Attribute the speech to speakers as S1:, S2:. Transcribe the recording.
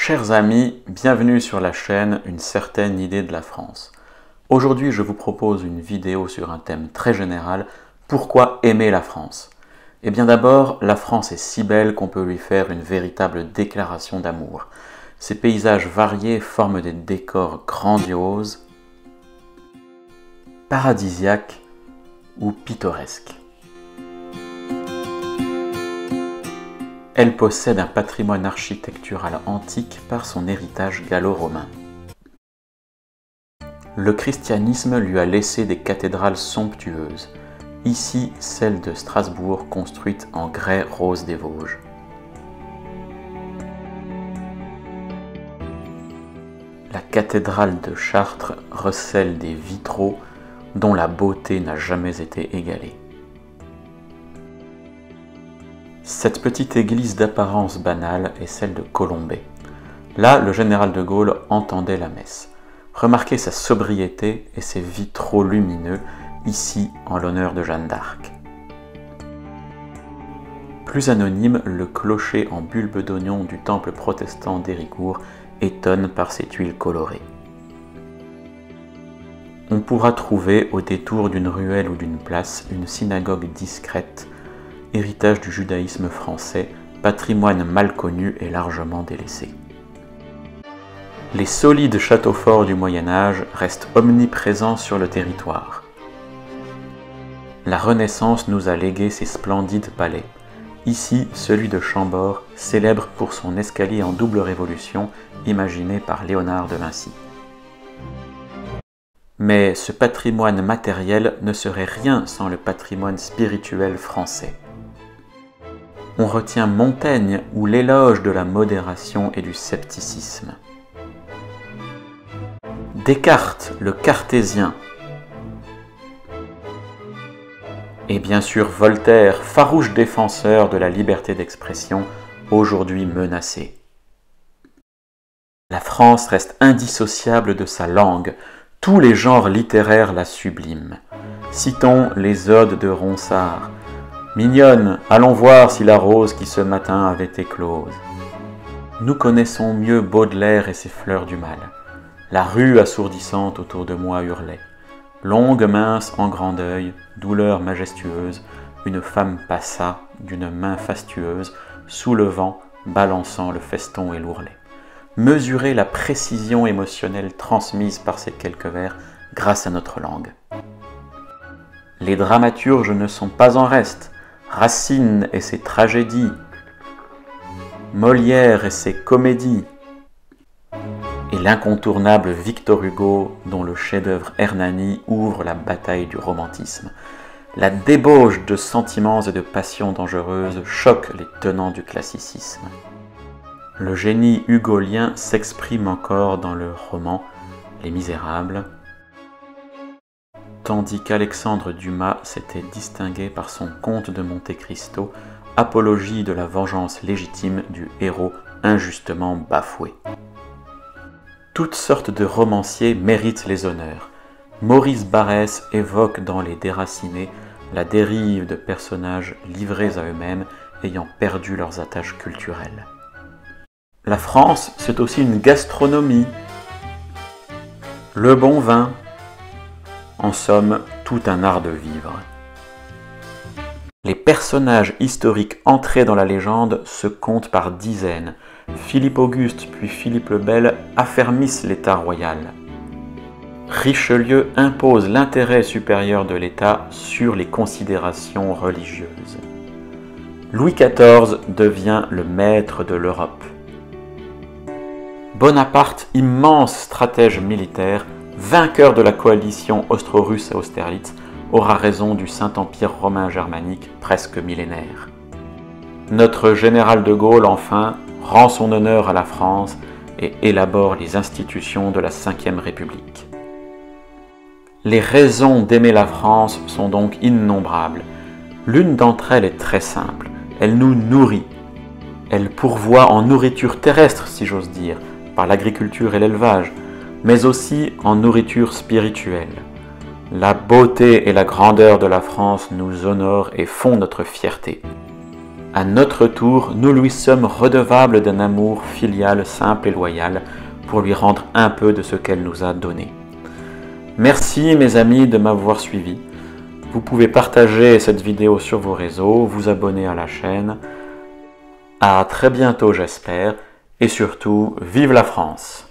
S1: Chers amis, bienvenue sur la chaîne Une certaine idée de la France. Aujourd'hui, je vous propose une vidéo sur un thème très général, pourquoi aimer la France? Eh bien d'abord, la France est si belle qu'on peut lui faire une véritable déclaration d'amour. Ses paysages variés forment des décors grandioses, paradisiaques ou pittoresques. Elle possède un patrimoine architectural antique par son héritage gallo-romain. Le christianisme lui a laissé des cathédrales somptueuses, ici celle de Strasbourg construite en grès rose des Vosges. La cathédrale de Chartres recèle des vitraux dont la beauté n'a jamais été égalée. Cette petite église d'apparence banale est celle de Colombey. Là, le général de Gaulle entendait la messe. Remarquez sa sobriété et ses vitraux lumineux, ici en l'honneur de Jeanne d'Arc. Plus anonyme, le clocher en bulbe d'oignon du temple protestant d'Héricourt étonne par ses tuiles colorées. On pourra trouver au détour d'une ruelle ou d'une place une synagogue discrète, héritage du judaïsme français, patrimoine mal connu et largement délaissé. Les solides châteaux forts du Moyen-Âge restent omniprésents sur le territoire. La Renaissance nous a légué ses splendides palais. Ici, celui de Chambord, célèbre pour son escalier en double révolution, imaginé par Léonard de Vinci. Mais ce patrimoine matériel ne serait rien sans le patrimoine spirituel français. On retient Montaigne ou l'éloge de la modération et du scepticisme. Descartes, le cartésien. Et bien sûr Voltaire, farouche défenseur de la liberté d'expression, aujourd'hui menacée. La France reste indissociable de sa langue, tous les genres littéraires la subliment. Citons les odes de Ronsard. Mignonne, allons voir si la rose qui ce matin avait éclose. Nous connaissons mieux Baudelaire et ses fleurs du mal. La rue assourdissante autour de moi hurlait. Longue, mince, en grand deuil, douleur majestueuse, une femme passa d'une main fastueuse, soulevant, balançant le feston et l'ourlet. Mesurez la précision émotionnelle transmise par ces quelques vers grâce à notre langue. Les dramaturges ne sont pas en reste. Racine et ses tragédies, Molière et ses comédies, et l'incontournable Victor Hugo dont le chef-d'œuvre Hernani ouvre la bataille du romantisme. La débauche de sentiments et de passions dangereuses choque les tenants du classicisme. Le génie hugolien s'exprime encore dans le roman Les Misérables, tandis qu'Alexandre Dumas s'était distingué par son Comte de Monte Cristo, apologie de la vengeance légitime du héros injustement bafoué. Toutes sortes de romanciers méritent les honneurs. Maurice Barrès évoque dans Les Déracinés la dérive de personnages livrés à eux-mêmes ayant perdu leurs attaches culturelles. La France, c'est aussi une gastronomie, le bon vin, en somme, tout un art de vivre. Les personnages historiques entrés dans la légende se comptent par dizaines. Philippe Auguste puis Philippe le Bel affermissent l'État royal. Richelieu impose l'intérêt supérieur de l'État sur les considérations religieuses. Louis XIV devient le maître de l'Europe. Bonaparte, immense stratège militaire, vainqueur de la coalition austro-russe à Austerlitz, aura raison du Saint-Empire romain germanique presque millénaire. Notre général de Gaulle, enfin, rend son honneur à la France et élabore les institutions de la Ve République. Les raisons d'aimer la France sont donc innombrables. L'une d'entre elles est très simple, elle nous nourrit. Elle pourvoit en nourriture terrestre, si j'ose dire, par l'agriculture et l'élevage, mais aussi en nourriture spirituelle. La beauté et la grandeur de la France nous honorent et font notre fierté. À notre tour, nous lui sommes redevables d'un amour filial simple et loyal pour lui rendre un peu de ce qu'elle nous a donné. Merci mes amis de m'avoir suivi. Vous pouvez partager cette vidéo sur vos réseaux, vous abonner à la chaîne. À très bientôt j'espère, et surtout, vive la France!